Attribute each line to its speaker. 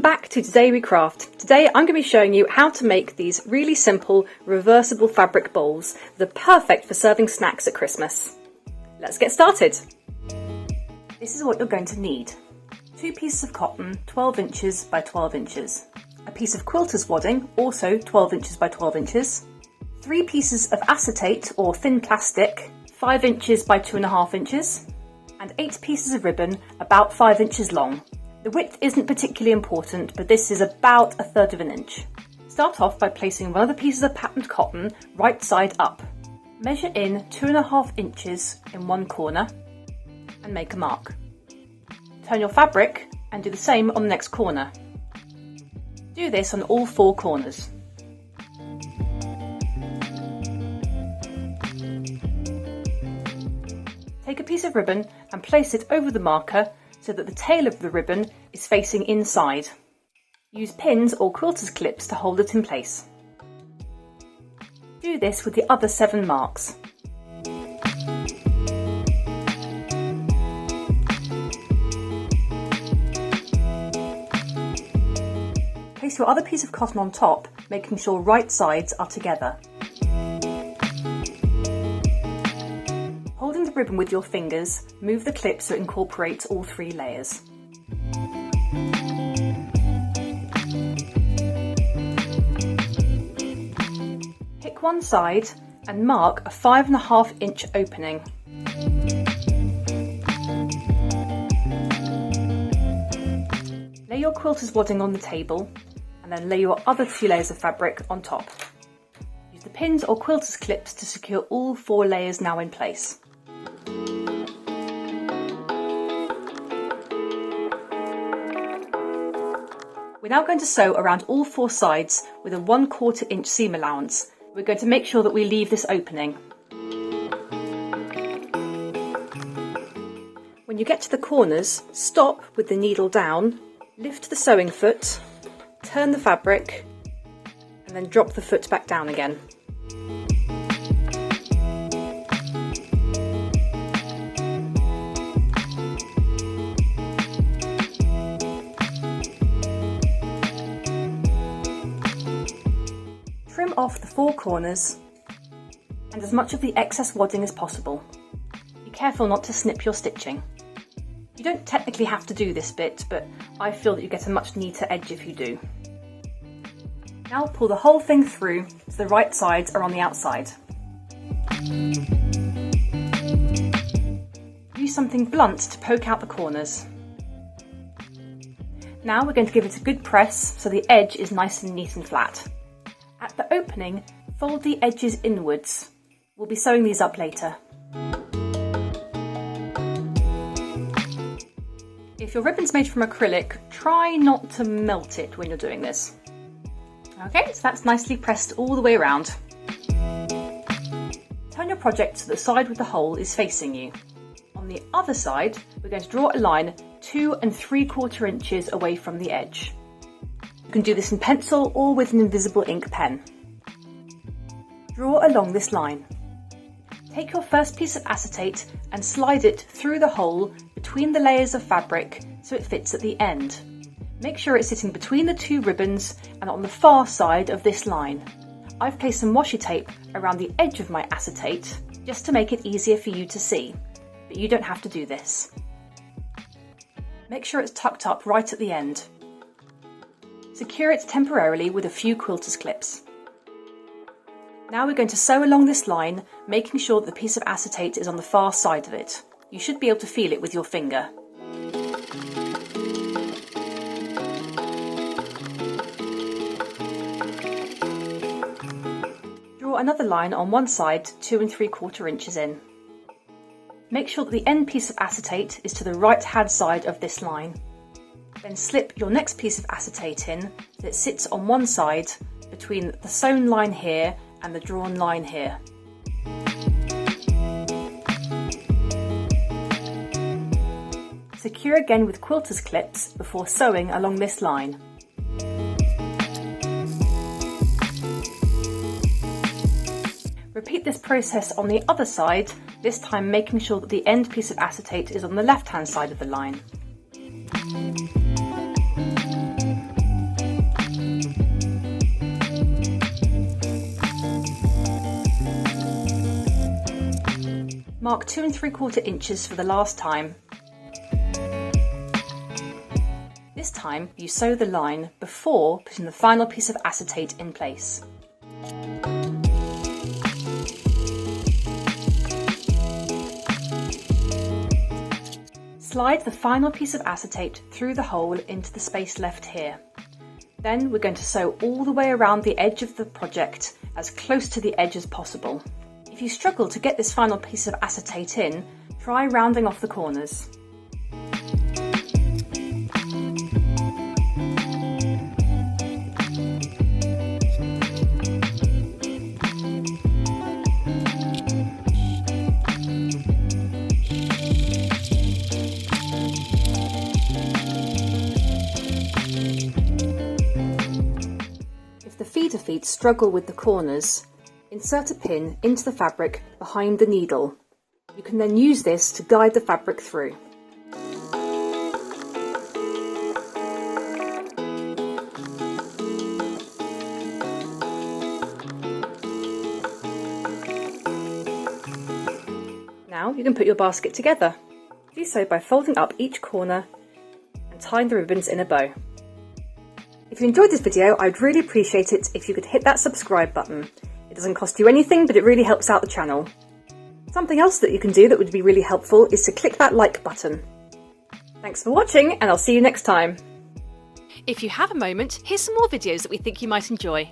Speaker 1: Welcome back to Today We Craft. Today I'm going to be showing you how to make these really simple reversible fabric bowls that are perfect for serving snacks at Christmas. Let's get started. This is what you're going to need. 2 pieces of cotton, 12 inches by 12 inches. A piece of quilter's wadding, also 12 inches by 12 inches. 3 pieces of acetate or thin plastic, 5 inches by 2.5 inches. And 8 pieces of ribbon, about 5 inches long. The width isn't particularly important, but this is about 1/3 of an inch. Start off by placing one of the pieces of patterned cotton right side up. Measure in 2.5 inches in one corner and make a mark. Turn your fabric and do the same on the next corner. Do this on all 4 corners. Take a piece of ribbon and place it over the marker so that the tail of the ribbon is facing inside. Use pins or quilter's clips to hold it in place. Do this with the other 7 marks. Place your other piece of cotton on top, making sure right sides are together. Holding the ribbon with your fingers, move the clip so it incorporates all 3 layers. Pick one side and mark a 5.5 inch opening. Lay your quilter's wadding on the table and then lay your other 2 layers of fabric on top. Use the pins or quilter's clips to secure all 4 layers now in place. We're now going to sew around all 4 sides with a 1/4 inch seam allowance. We're going to make sure that we leave this opening. When you get to the corners, stop with the needle down, lift the sewing foot, turn the fabric, and then drop the foot back down again. Trim off the 4 corners and as much of the excess wadding as possible. Be careful not to snip your stitching. You don't technically have to do this bit, but I feel that you get a much neater edge if you do. Now pull the whole thing through so the right sides are on the outside. Use something blunt to poke out the corners. Now we're going to give it a good press so the edge is nice and neat and flat. At the opening, fold the edges inwards. We'll be sewing these up later. If your ribbon's made from acrylic, try not to melt it when you're doing this. Okay, so that's nicely pressed all the way around. Turn your project so the side with the hole is facing you. On the other side, we're going to draw a line 2 3/4 inches away from the edge. You can do this in pencil or with an invisible ink pen. Draw along this line. Take your first piece of acetate and slide it through the hole between the layers of fabric so it fits at the end. Make sure it's sitting between the 2 ribbons and on the far side of this line. I've placed some washi tape around the edge of my acetate just to make it easier for you to see, but you don't have to do this. Make sure it's tucked up right at the end. Secure it temporarily with a few quilter's clips. Now we're going to sew along this line, making sure that the piece of acetate is on the far side of it. You should be able to feel it with your finger. Draw another line on one side 2 3/4 inches in. Make sure that the end piece of acetate is to the right hand side of this line. Then slip your next piece of acetate in so it sits on one side between the sewn line here and the drawn line here. Secure again with quilter's clips before sewing along this line. Repeat this process on the other side, this time making sure that the end piece of acetate is on the left hand side of the line. Mark 2 3/4 inches for the last time. This time you sew the line before putting the final piece of acetate in place. Slide the final piece of acetate through the hole into the space left here. Then we're going to sew all the way around the edge of the project as close to the edge as possible. If you struggle to get this final piece of acetate in, try rounding off the corners. If the feeder feet struggle with the corners, insert a pin into the fabric behind the needle. You can then use this to guide the fabric through. Now you can put your basket together. Do so by folding up each corner and tying the ribbons in a bow. If you enjoyed this video, I'd really appreciate it if you could hit that subscribe button. It doesn't cost you anything, but it really helps out the channel. Something else that you can do that would be really helpful is to click that like button. Thanks for watching, and I'll see you next time. If you have a moment, here's some more videos that we think you might enjoy.